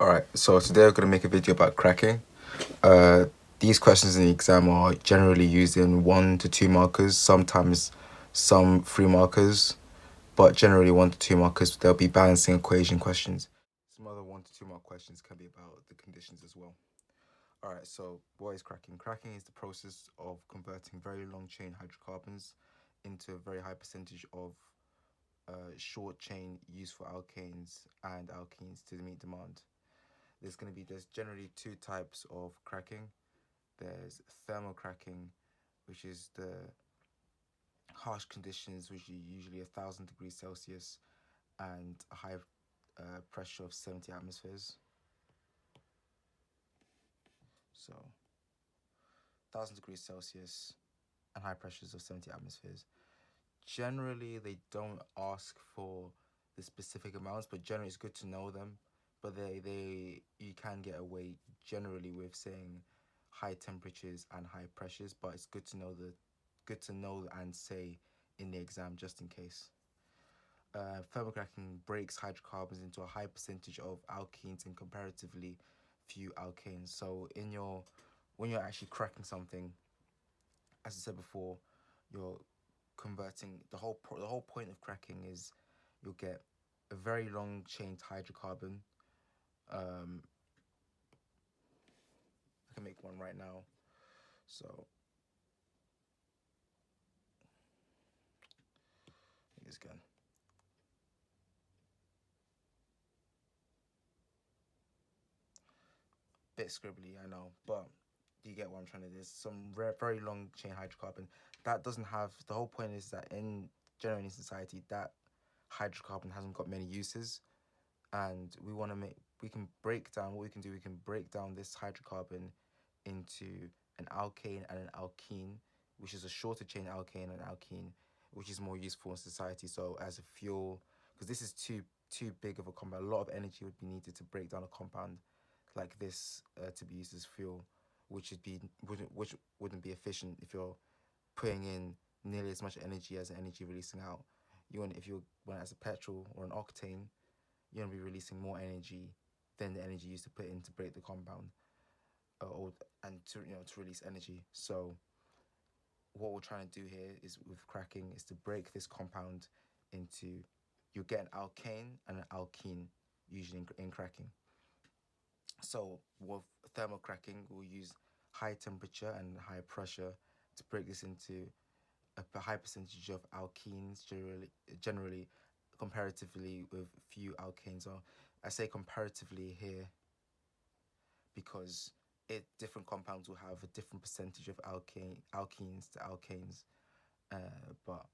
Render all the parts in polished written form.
Alright, so today we're going to make a video about cracking. Uh, these questions in the exam are generally used in 1 to 2 markers, sometimes some 3 markers, but generally 1 to 2 markers. There'll be balancing equation questions. Some other 1 to 2 mark questions can be about the conditions as well. Alright, so what is cracking? Cracking is the process of converting very long chain hydrocarbons into a very high percentage of short chain useful alkanes and alkenes to meet demand. There's generally two types of cracking. There's thermal cracking, which is the harsh conditions, which are usually 1,000 degrees Celsius and a high pressure of 70 atmospheres. So 1,000 degrees Celsius and high pressures of 70 atmospheres. Generally, they don't ask for the specific amounts, but generally it's good to know them. But they you can get away generally with saying high temperatures and high pressures, but it's good to know and say in the exam just in case. Thermocracking breaks hydrocarbons into a high percentage of alkenes and comparatively few alkanes. So when you're actually cracking something, as I said before, you're converting the whole point of cracking is you'll get a very long chained hydrocarbon. I can make one right now. So it's again. Bit scribbly, I know, but you get what I'm trying to do. There's some very long chain hydrocarbon that doesn't have. The whole point is that in generally in society, that hydrocarbon hasn't got many uses, and we want to make. We can break down what we can do. We can break down this hydrocarbon into an alkane and an alkene, which is a shorter chain alkane and alkene, which is more useful in society. So as a fuel, because this is too big of a compound, a lot of energy would be needed to break down a compound like this to be used as fuel, which wouldn't be efficient if you're putting in nearly as much energy as the energy releasing out. If you want as a petrol or an octane, you're gonna be releasing more energy than the energy used to put in to break the compound, or and to release energy. So what we're trying to do here is with cracking is to break this compound into you get an alkane and an alkene usually in cracking. So with thermal cracking, we'll use high temperature and high pressure to break this into a high percentage of alkenes, generally comparatively with few alkanes. So I say comparatively here because different compounds will have a different percentage of alkenes to alkanes. But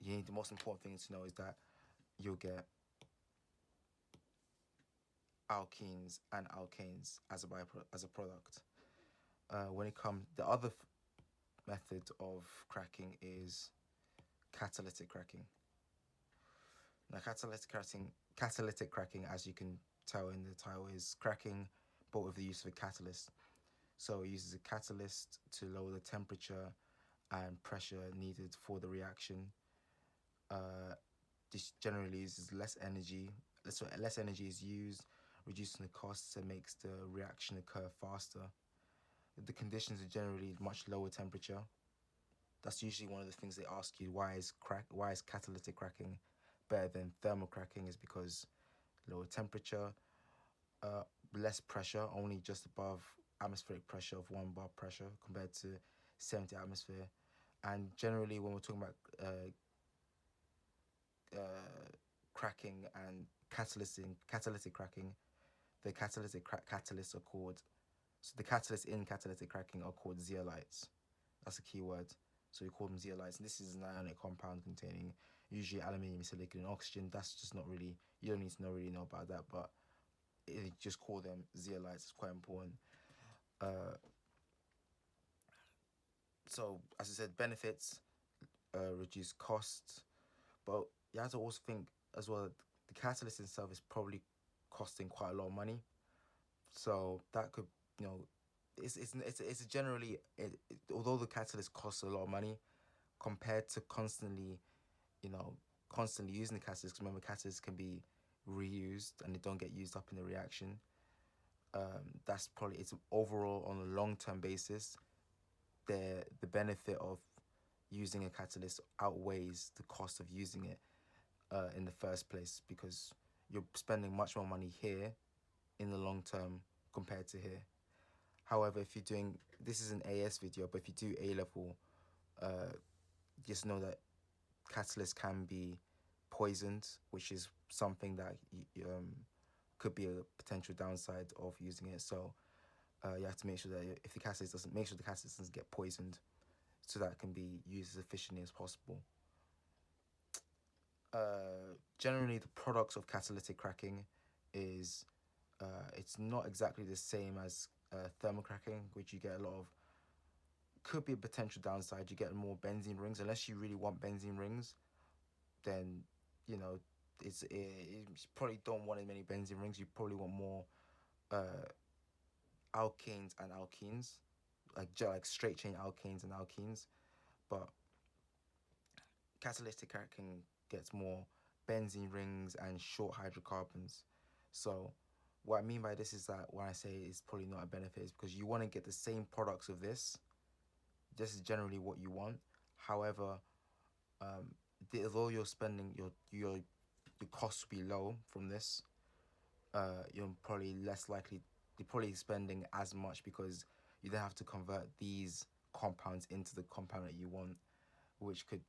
the most important thing to know is that you'll get alkenes and alkanes as as a product. When it comes, the other method of cracking is catalytic cracking. Now, catalytic cracking, as you can tell in the title, is cracking, but with the use of a catalyst. So it uses a catalyst to lower the temperature and pressure needed for the reaction. Uh, this generally uses less energy. So less energy is used, reducing the costs and makes the reaction occur faster. The conditions are generally much lower temperature. That's usually one of the things they ask you. Why is catalytic cracking better than thermal cracking? Is because lower temperature, uh, less pressure, only just above atmospheric pressure of 1 bar pressure compared to 70 atmosphere. And generally, when we're talking about cracking and catalytic cracking, the catalysts are called. So the catalysts in catalytic cracking are called zeolites. That's a key word. So we call them zeolites. And this is an ionic compound containing usually aluminium, silicon, and oxygen. That's just not really, you don't need to really know about that, but just call them zeolites. It's quite important. Uh, so, as I said, benefits, reduce costs, but you have to also think as well, the catalyst itself is probably costing quite a lot of money. So that could, you know, it's generally, although the catalyst costs a lot of money compared to constantly, you know, constantly using the catalyst. 'Cause remember, catalysts can be reused and they don't get used up in the reaction. That's probably, it's overall on a long-term basis, the benefit of using a catalyst outweighs the cost of using it in the first place, because you're spending much more money here in the long term compared to here. However, if you're doing, this is an AS video, but if you do A level, just know that catalysts can be poisoned, which is something that could be a potential downside of using it. So you have to make sure that if the catalyst doesn't, make sure the catalyst doesn't get poisoned, so that it can be used as efficiently as possible. Generally, the products of catalytic cracking is it's not exactly the same as thermal cracking, which you get a lot of, could be a potential downside. You get more benzene rings. Unless you really want benzene rings, then you know you probably don't want as many benzene rings. You probably want more alkanes and alkenes, like straight chain alkanes and alkenes. But catalytic cracking gets more benzene rings and short hydrocarbons. So what I mean by this is that when I say it's probably not a benefit, is because you want to get the same products of this. This is generally what you want. However, although you're spending your cost will be low from this, you're probably less likely, you're probably spending as much, because you then have to convert these compounds into the compound that you want, which could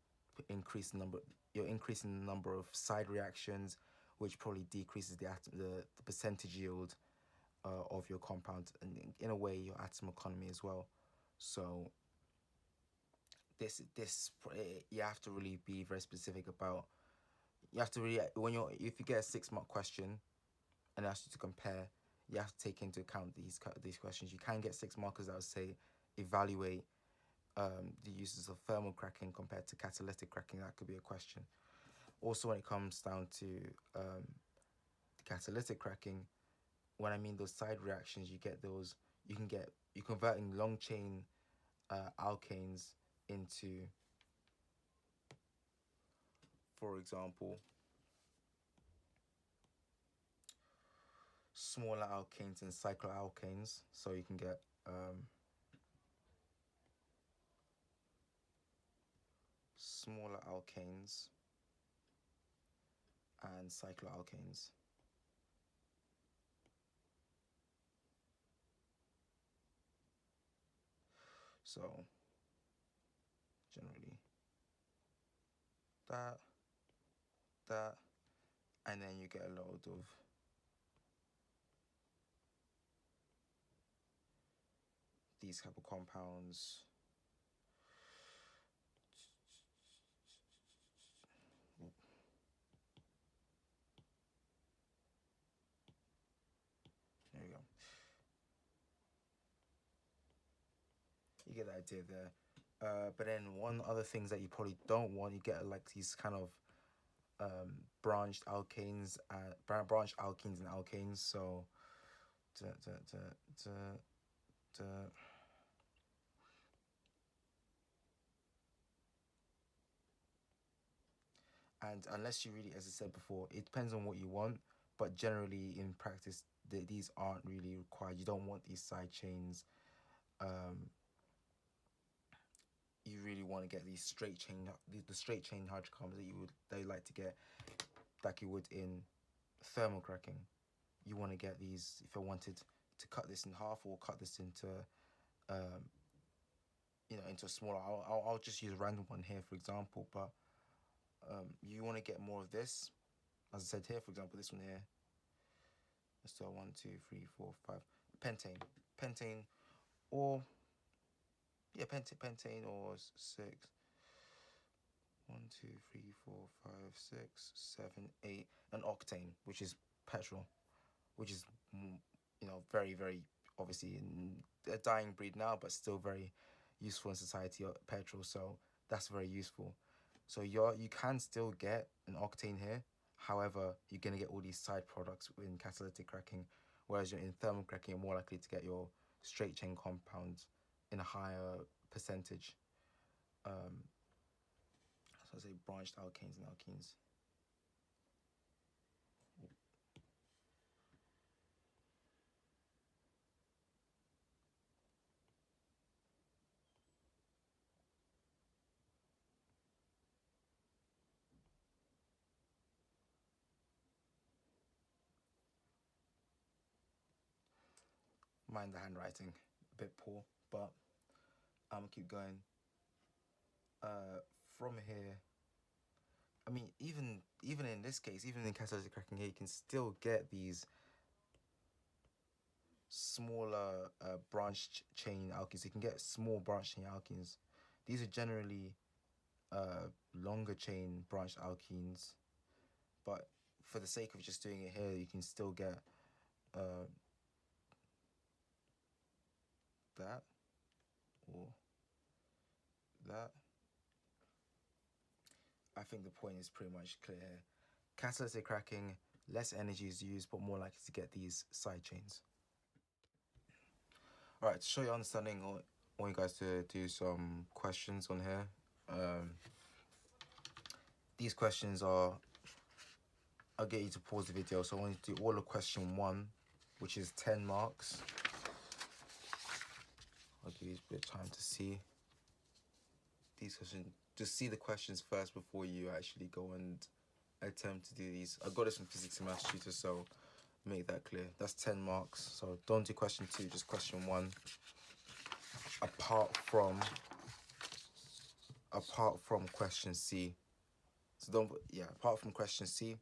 increase the number. You're increasing the number of side reactions, which probably decreases the percentage yield of your compound, and in a way your atom economy as well. So this you have to really be very specific about. You have to really, if you get a 6-mark question and asks you to compare, you have to take into account these questions. You can get 6 markers that would say evaluate the uses of thermal cracking compared to catalytic cracking. That could be a question. Also, when it comes down to catalytic cracking, when I mean those side reactions, you're converting long chain alkanes into, for example, smaller alkanes and cycloalkanes. So you can get smaller alkanes and cycloalkanes. So generally that, and then you get a load of these type of compounds. There you go. You get the idea there. But then one other things that you probably don't want, you get like these kind of branched alkanes and alkanes. So and unless you really, as I said before, it depends on what you want, but generally in practice these aren't really required. You don't want these side chains. You really want to get these straight chain, the straight chain hydrocarbons that you like to get, like you would in thermal cracking. You want to get these. If I wanted to cut this in half or cut this into into a smaller, I'll just use a random one here, for example, but you want to get more of this, as I said here, for example, this one here. Let's do 1, 2, 3, 4, 5 pentane, or pentane or 6. 1, 2, 3, 4, 5, 6, 7, 8, and octane, which is petrol, which is very, very obviously a dying breed now, but still very useful in society. Petrol, so that's very useful. So you can still get an octane here. However, you're gonna get all these side products in catalytic cracking, whereas you're in thermal cracking, you're more likely to get your straight chain compounds in a higher percentage. So I say branched alkanes and alkenes. mind the handwriting, a bit poor, but I'm gonna keep going. From here, I mean, even in this case, even in catalytic cracking here, you can still get these smaller branched chain alkenes. You can get small branched chain alkenes. These are generally longer chain branched alkenes, but for the sake of just doing it here, you can still get that or that. I think the point is pretty much clear here. Catalytic cracking, less energy is used, but more likely to get these side chains. All right, to show your understanding, I want you guys to do some questions on here. These questions are, I'll get you to pause the video. So I want you to do all of question 1, which is 10 marks. I'll give you a bit of time to see these questions. Just see the questions first before you actually go and attempt to do these. I got this from physics and maths tutor, so make that clear. That's 10 marks. So don't do question 2, just question 1. Apart from question C. So don't, yeah, apart from question C.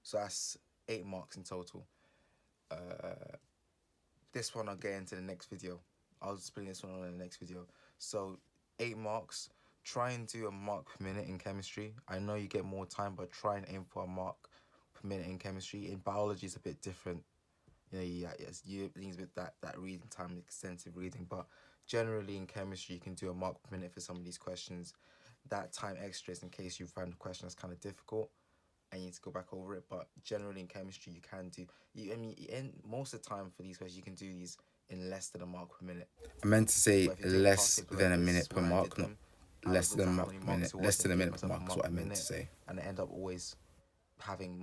So that's 8 marks in total. This one I'll get into the next video. I'll explain this one on the next video. So 8 marks. Try and do a mark per minute in chemistry. I know you get more time, but try and aim for a mark per minute in chemistry. In biology, it's a bit different. You know, you need a bit that reading time, extensive reading. But generally in chemistry, you can do a mark per minute for some of these questions. That time extra is in case you find a question that's kind of difficult and you need to go back over it. But generally in chemistry, you can do. In most of the time for these questions, you can do these in less than a mark per minute. I meant to say less than a minute per mark, not less than a mark per minute. Less than a minute per mark is what I meant to say. And I end up always having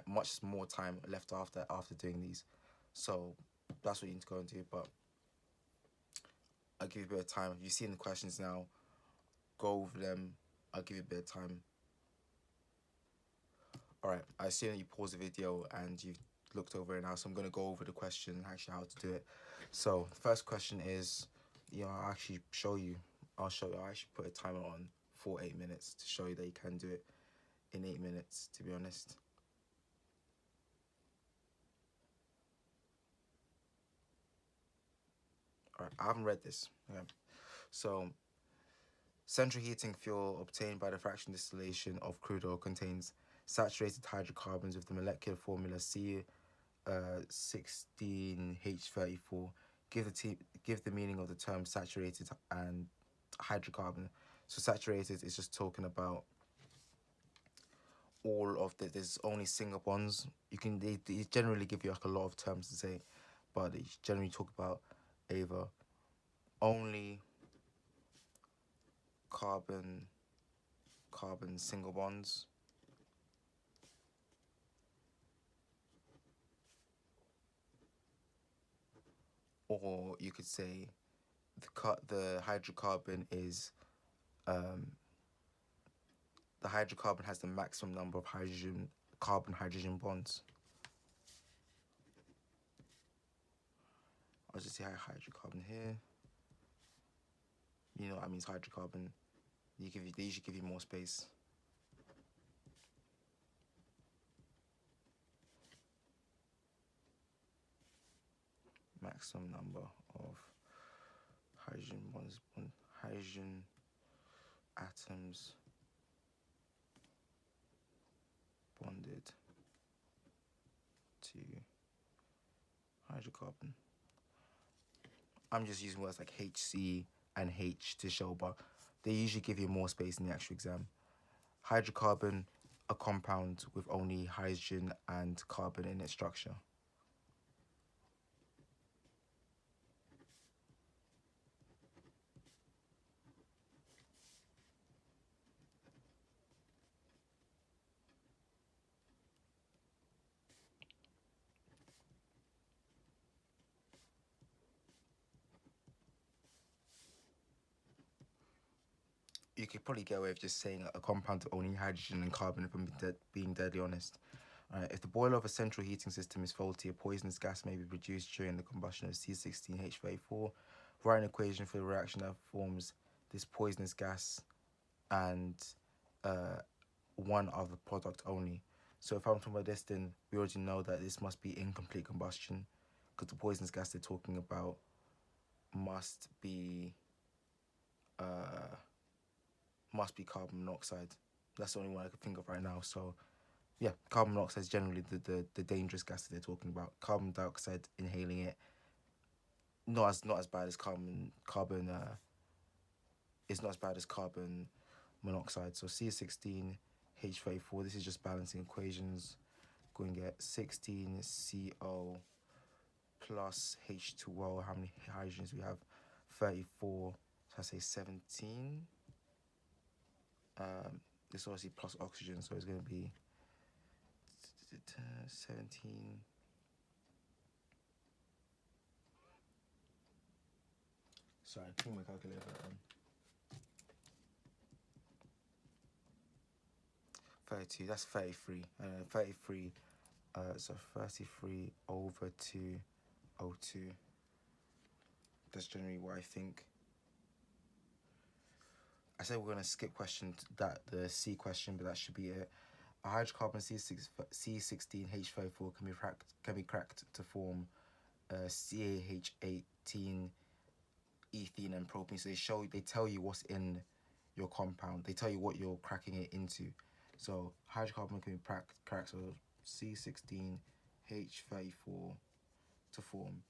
much more time left after doing these. So that's what you need to go and do. But I'll give you a bit of time. You've seen the questions now. Go over them. I'll give you a bit of time. Alright, I assume that you paused the video and you've looked over it now, so I'm going to go over the question and actually how to do it. So the first question is, I'll actually show you. I'll actually put a timer on for 8 minutes to show you that you can do it in 8 minutes, to be honest. Alright, I haven't read this. Okay. So, central heating fuel obtained by the fraction distillation of crude oil contains saturated hydrocarbons with the molecular formula C16H34. Give the meaning of the term saturated and hydrocarbon. So saturated is just talking about all of there's only single bonds. They generally give you like a lot of terms to say, but they generally talk about either only carbon single bonds, or you could say the hydrocarbon is the hydrocarbon has the maximum number of carbon-hydrogen bonds. I'll just say hydrocarbon here. You know what that means, hydrocarbon. They usually give you more space. Maximum number of hydrogen bonds, hydrogen atoms bonded to hydrocarbon. I'm just using words like HC and H to show, but they usually give you more space in the actual exam. Hydrocarbon, a compound with only hydrogen and carbon in its structure. You could probably get away with just saying a compound of only hydrogen and carbon, if I'm being deadly honest. If the boiler of a central heating system is faulty, a poisonous gas may be produced during the combustion of C16H34. Write an equation for the reaction that forms this poisonous gas and one other product only. So if I'm talking about this, then we already know that this must be incomplete combustion, because the poisonous gas they're talking about must be carbon monoxide. That's the only one I could think of right now. So yeah, carbon monoxide is generally the dangerous gas that they're talking about. Carbon dioxide, inhaling it, not as bad as carbon. It's not as bad as carbon monoxide. So C16H34. This is just balancing equations. Going to get 16CO plus H2O. How many hydrogens we have? 34. So I say 17. This obviously plus oxygen, so it's going to be 17. Sorry, I think my calculator. 32. That's 33. 33. So 33 over 202. That's generally what I think. I said we're gonna skip the C question, but that should be it. A hydrocarbon C16H34 can be cracked to form CaH18 ethene and propene. So they tell you what's in your compound. They tell you what you're cracking it into. So hydrocarbon can be cracked. So C16H34 to form.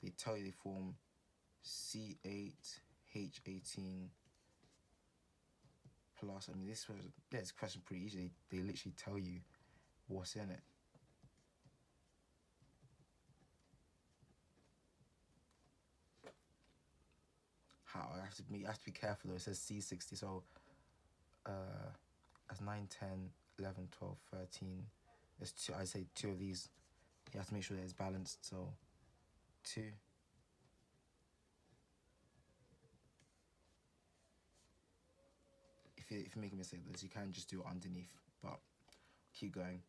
They tell you they form C8H18 plus. I mean, this question pretty easy. They literally tell you what's in it. How I have to be careful though. It says C60, so that's 9, 10, 11, 12, 13. There's two. I say two of these. You have to make sure that it's balanced. So 2. If you make a mistake with this, you can just do it underneath. But keep going.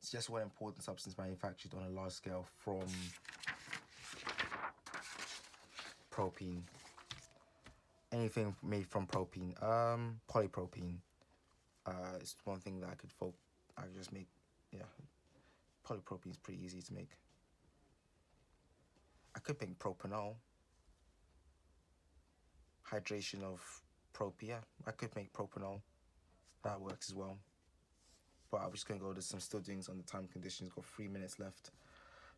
It's just one important substance manufactured on a large scale from propene. Anything made from propene. Polypropene. It's one thing that I could just make. Yeah, polypropene is pretty easy to make. I could make propanol. Hydration of propia. I could make propanol. That works as well. But I'm just going to go to some still doing on the time conditions. Got 3 minutes left.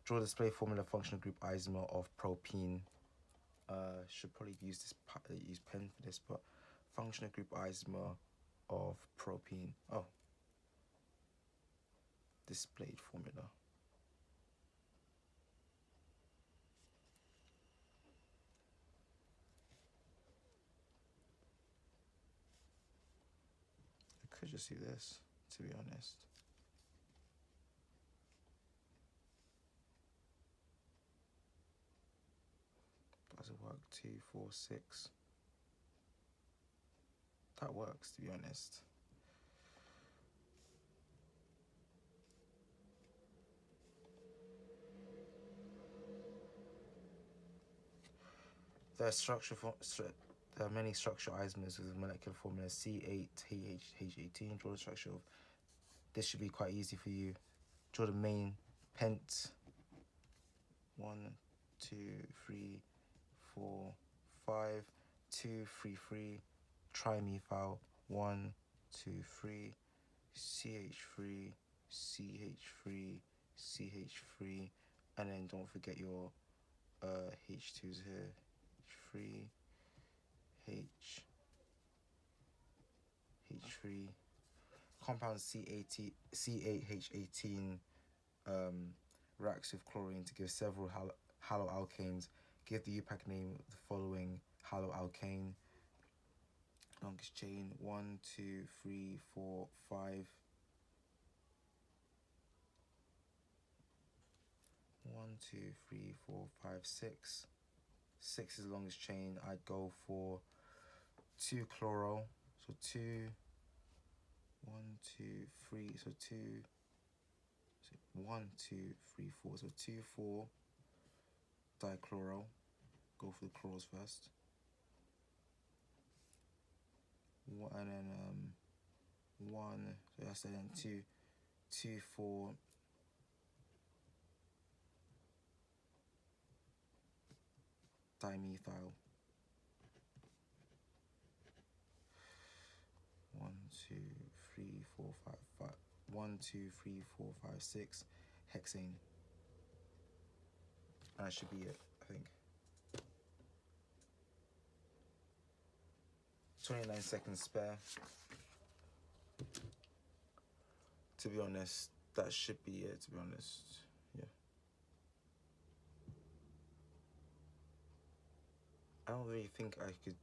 Draw the display formula functional group isomer of propene. Should probably use pen for this, but functional group isomer of propene. Oh, displayed formula. I could just do this, to be honest. Does it work? 2, 4, 6. That works, to be honest. There are many structural isomers with molecular formula C8H18. Draw the structure of. This should be quite easy for you. Draw the main pent. 1, 2, 3, 4, 5. 2, 3, 3. Trimethyl. 1, 2, 3. CH3, CH3, CH3, and then don't forget your H2s here. H3, H3. Compound C8H18 reacts with chlorine to give several haloalkanes. Give the UPAC name of the following haloalkane. Longest chain 1, 2, 3, 4, 5. 1, 2, 3, 4, 5, 6. 6 is the longest chain. I'd go for 2 chloro. So 2, 1, 2, 3. So 2. So 1, 2, 3, 4. So 2, 4 dichloro. Go for the chloros first. And then 1. So that's then 2, 2, 4. Dimethyl. 1, 2, 3, 4, 5, 5. 1, 2, 3, 4, 5, 6. Hexane. And that should be it, I think. 29 seconds spare. To be honest, that should be it, to be honest. Yeah. I don't really think I could.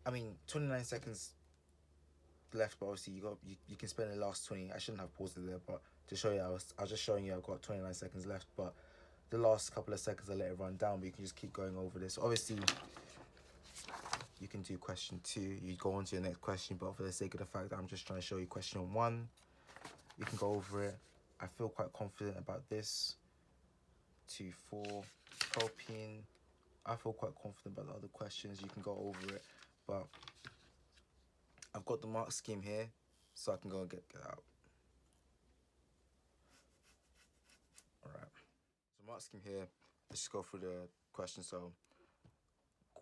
I mean, 29 seconds left, but obviously you can spend the last 20. I shouldn't have paused it there, but to show you, I was just showing you I've got 29 seconds left, but the last couple of seconds I let it run down, but you can just keep going over this. Obviously, you can do question 2, you go on to your next question, but for the sake of the fact that I'm just trying to show you question 1, you can go over it. I feel quite confident about this. 2, 4, propene. I feel quite confident about the other questions. You can go over it, but I've got the mark scheme here, so I can go and get out. Alright. So mark scheme here. Let's just go through the questions. So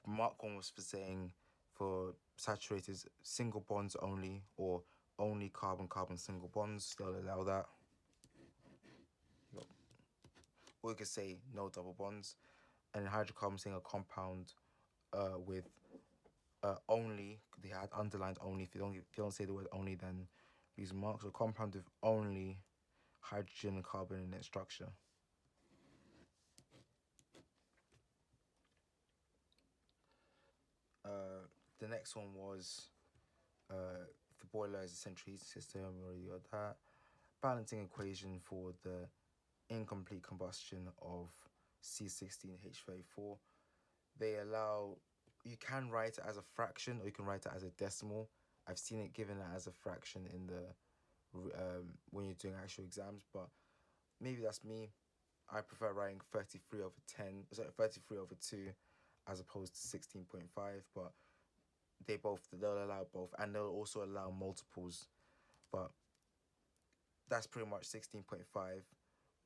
mark 1 was for saying for saturated single bonds only, or only carbon-carbon single bonds. They'll allow that. Or you could say no double bonds. And in hydrocarbon, saying a compound with only, they had underlined only. If you don't say the word only, then use marks. A compound with only hydrogen and carbon in its structure. The next one was the boiler is a central heating system. We already got that. Balancing equation for the incomplete combustion of C16H34. They allow, you can write it as a fraction or you can write it as a decimal. I've seen it given as a fraction in the when you're doing actual exams, but maybe that's me. I prefer writing 33 over 10, sorry, 33 over 2 as opposed to 16.5, but they'll allow both, and they'll also allow multiples, but that's pretty much 16.5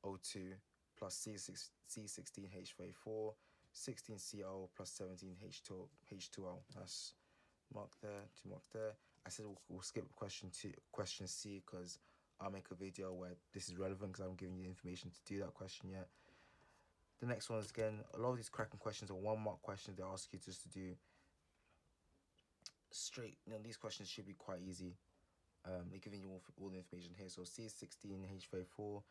O2 plus C16H34, 16CO plus 17H2O. That's mark there, to mark there. I said we'll skip question C, because I'll make a video where this is relevant because I'm giving you the information to do that question yet. The next one is, again, a lot of these cracking questions are 1 mark questions. They ask you just to do straight. These questions should be quite easy. They're giving you all the information here. So C16H34,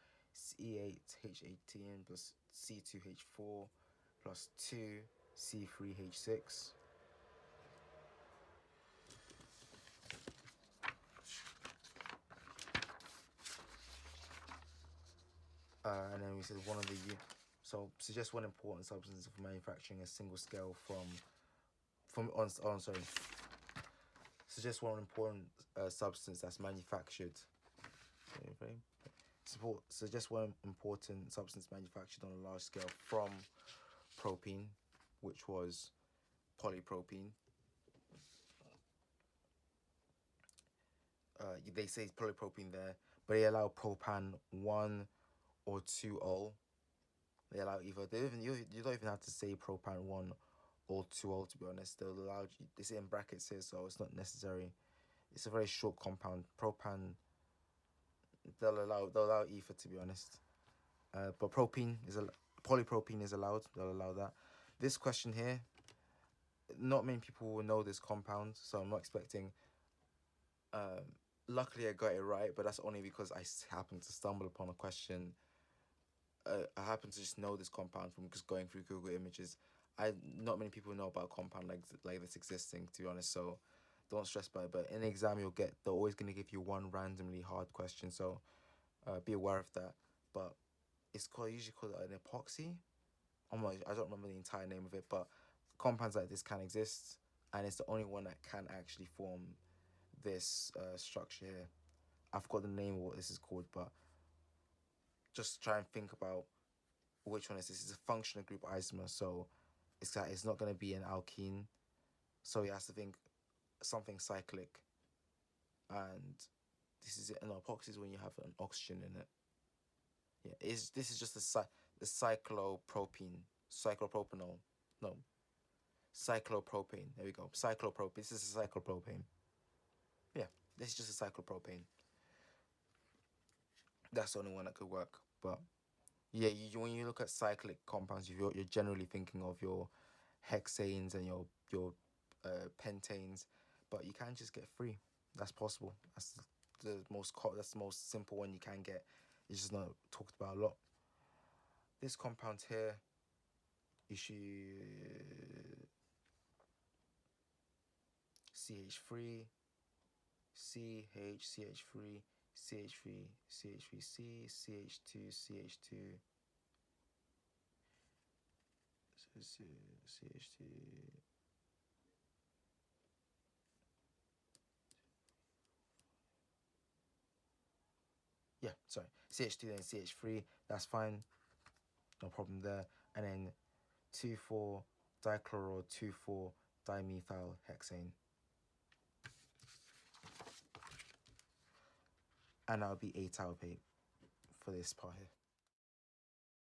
C8H18 plus C2H4 plus 2 C3H6. And then we said one of the, so suggest one important substance for manufacturing a single scale suggest one important substance that's manufactured. Suggest one important substance manufactured on a large scale from propene, which was polypropene. They say polypropene there, but they allow propan 1 or 2-ol. They allow either. You don't even have to say propan 1 or 2-ol, to be honest. They'll allow you. They say in brackets here, so it's not necessary. It's a very short compound. Propan. They'll allow ether, to be honest. But polypropene is allowed. They'll allow that. This question here, not many people will know this compound, so I'm not expecting. Luckily, I got it right, but that's only because I happened to stumble upon a question. I happen to just know this compound from just going through Google Images. Not many people know about a compound like this existing, to be honest. So don't stress about it. But in the exam, they're always going to give you one randomly hard question. So be aware of that. But it's usually called an epoxy. I don't remember the entire name of it, but compounds like this can exist, and it's the only one that can actually form this structure here. I forgot the name of what this is called, but just try and think about which one is this. It's a functional group isomer, so it's not going to be an alkene, so you have to think something cyclic. And this is an epoxy is when you have an oxygen in it. Yeah, this is just the cyclopropene, cyclopropene. There we go. Cyclopropene. This is a cyclopropane. Yeah, this is just a cyclopropane. That's the only one that could work. But yeah, when you look at cyclic compounds, you're generally thinking of your hexanes and your pentanes, but you can just get 3. That's possible. That's the most simple one you can get. It's just not talked about a lot. This compound here, you should CH3, CH, CH3, CH3, CH3C, CH2, CH2. CH2. Yeah, sorry. CH2 then CH3. That's fine. No problem there. And then 2,4 dichloro 2,4 dimethyl hexane. And that'll be 8 out of 8 for this part here.